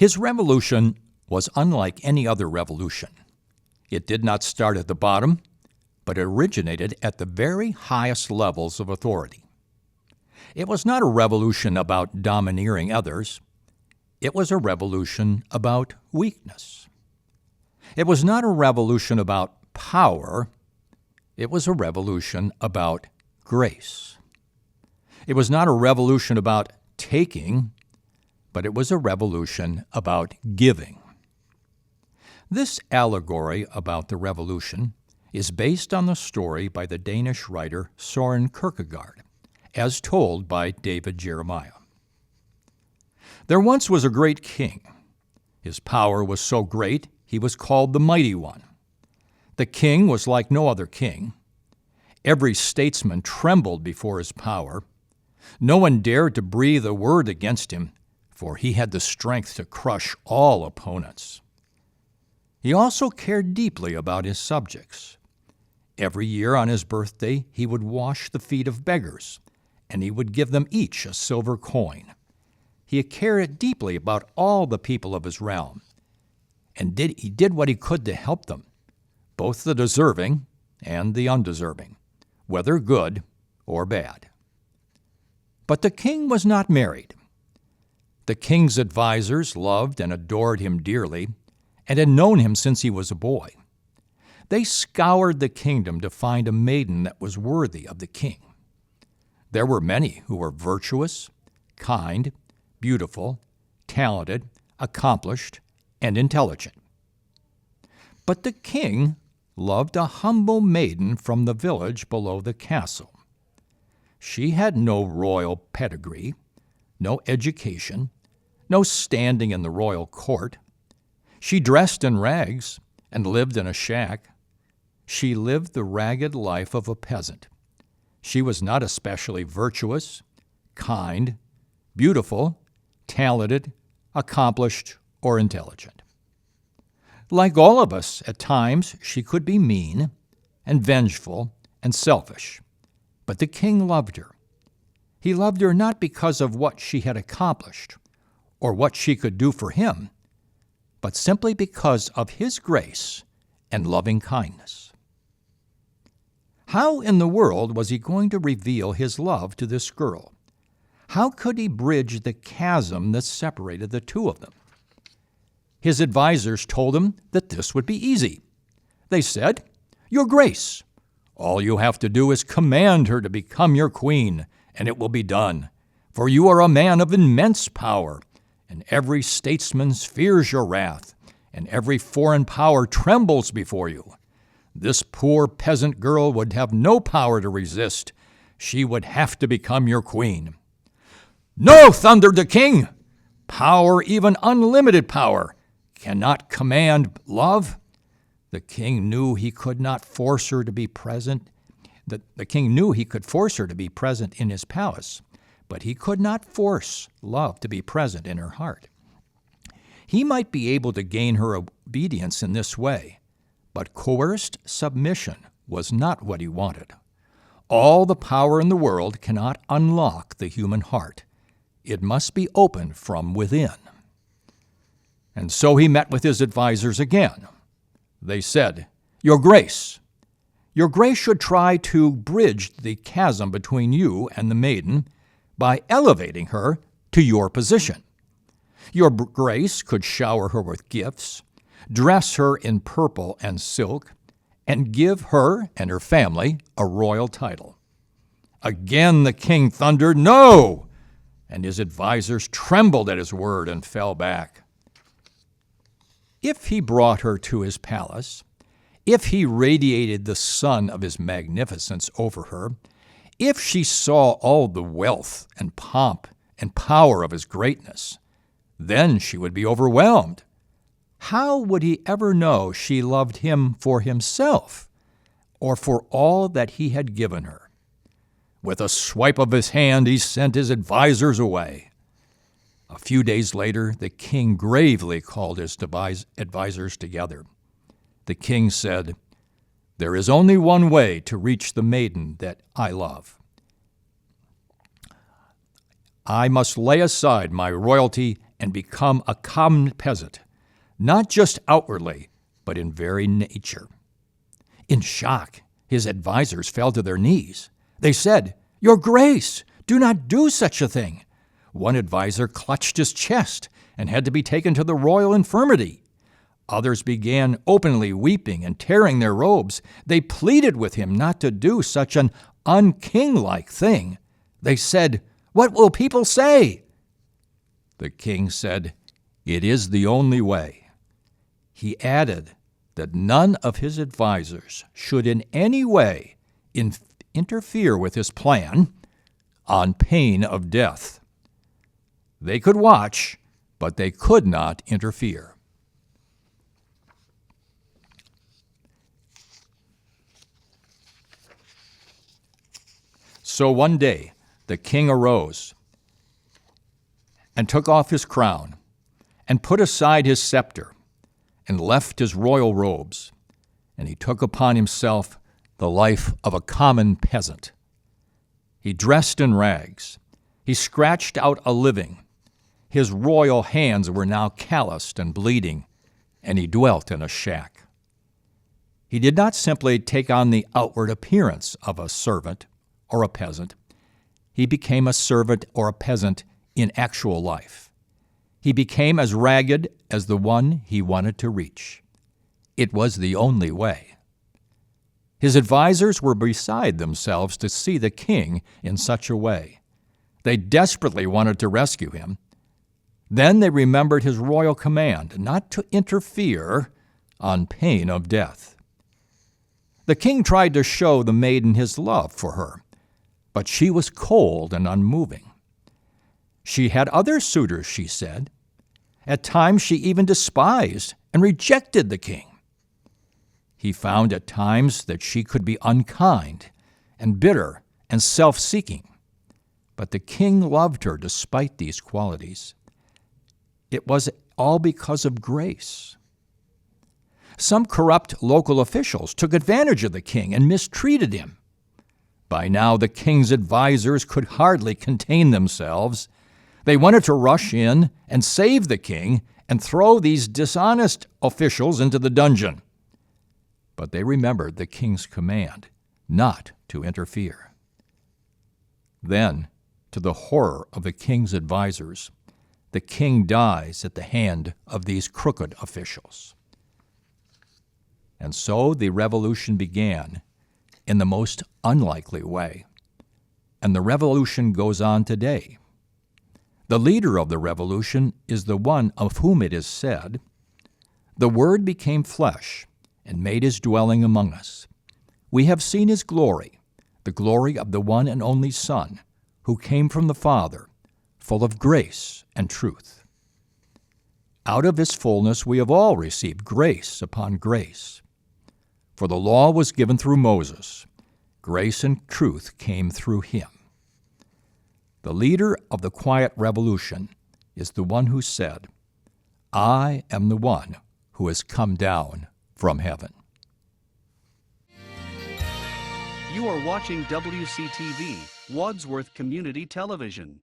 His revolution was unlike any other revolution. It did not start at the bottom, but originated at the very highest levels of authority. It was not a revolution about domineering others. It was a revolution about weakness. It was not a revolution about power. It was a revolution about grace. It was not a revolution about taking, but it was a revolution about giving. This allegory about the revolution is based on the story by the Danish writer Søren Kierkegaard, as told by David Jeremiah. There once was a great king. His power was so great he was called the Mighty One. The king was like no other king. Every statesman trembled before his power. No one dared to breathe a word against him, for he had the strength to crush all opponents. He also cared deeply about his subjects. Every year on his birthday, he would wash the feet of beggars, and he would give them each a silver coin. He cared deeply about all the people of his realm, and he did what he could to help them, both the deserving and the undeserving, whether good or bad. But the king was not married. The king's advisers loved and adored him dearly, and had known him since he was a boy. They scoured the kingdom to find a maiden that was worthy of the king. There were many who were virtuous, kind, beautiful, talented, accomplished, and intelligent. But the king loved a humble maiden from the village below the castle. She had no royal pedigree, no education, no standing in the royal court. She dressed in rags and lived in a shack. She lived the ragged life of a peasant. She was not especially virtuous, kind, beautiful, talented, accomplished, or intelligent. Like all of us, at times she could be mean and vengeful and selfish, but the king loved her. He loved her not because of what she had accomplished or what she could do for him, but simply because of his grace and loving kindness. How in the world was he going to reveal his love to this girl? How could he bridge the chasm that separated the two of them? His advisers told him that this would be easy. They said, "Your Grace, all you have to do is command her to become your queen, and it will be done. For you are a man of immense power, and every statesman fears your wrath, and every foreign power trembles before you. This poor peasant girl would have no power to resist. She would have to become your queen." "No!" thundered the king. "Power, even unlimited power, cannot command love." The king knew he could not force her to be present. The king knew he could force her to be present in his palace, but he could not force love to be present in her heart. He might be able to gain her obedience in this way, but coerced submission was not what he wanted. All the power in the world cannot unlock the human heart. It must be opened from within. And so he met with his advisers again. They said, "Your Grace, your Grace should try to bridge the chasm between you and the maiden by elevating her to your position. Your Grace could shower her with gifts, dress her in purple and silk, and give her and her family a royal title." Again the king thundered, "No!" and his advisers trembled at his word and fell back. If he brought her to his palace, if he radiated the sun of his magnificence over her, if she saw all the wealth and pomp and power of his greatness, then she would be overwhelmed. How would he ever know she loved him for himself or for all that he had given her? With a swipe of his hand, he sent his advisers away. A few days later, the king gravely called his advisers together. The king said, "There is only one way to reach the maiden that I love. I must lay aside my royalty and become a common peasant, not just outwardly, but in very nature. In shock, his advisors fell to their knees. They said, "Your Grace, do not do such a thing." One advisor clutched his chest and had to be taken to the royal infirmary. Others began openly weeping and tearing their robes. They pleaded with him not to do such an unkinglike thing. They said, "What will people say?" The king said, "It is the only way." He added that none of his advisors should in any way interfere with his plan on pain of death. They could watch, but they could not interfere. So one day the king arose and took off his crown and put aside his scepter and left his royal robes, and he took upon himself the life of a common peasant. He dressed in rags. He scratched out a living. His royal hands were now calloused and bleeding, and he dwelt in a shack. He did not simply take on the outward appearance of a servant or a peasant. He became a servant or a peasant in actual life. He became as ragged as the one he wanted to reach. It was the only way. His advisors were beside themselves to see the king in such a way. They desperately wanted to rescue him. Then they remembered his royal command not to interfere on pain of death. The king tried to show the maiden his love for her, but she was cold and unmoving. She had other suitors, she said. At times she even despised and rejected the king. He found at times that she could be unkind and bitter and self-seeking, but the king loved her despite these qualities. It was all because of grace. Some corrupt local officials took advantage of the king and mistreated him. By now the king's advisors could hardly contain themselves. They wanted to rush in and save the king and throw these dishonest officials into the dungeon. But they remembered the king's command not to interfere. Then, to the horror of the king's advisors, the king dies at the hand of these crooked officials. And so the revolution began in the most unlikely way. And the revolution goes on today. The leader of the revolution is the one of whom it is said, "The Word became flesh and made his dwelling among us. We have seen his glory, the glory of the one and only Son, who came from the Father, full of grace and truth. Out of his fullness we have all received grace upon grace. For the law was given through Moses. Grace and truth came through him." The leader of the quiet revolution is the one who said, "I am the one who has come down from heaven." You are watching WCTV, Wadsworth Community Television.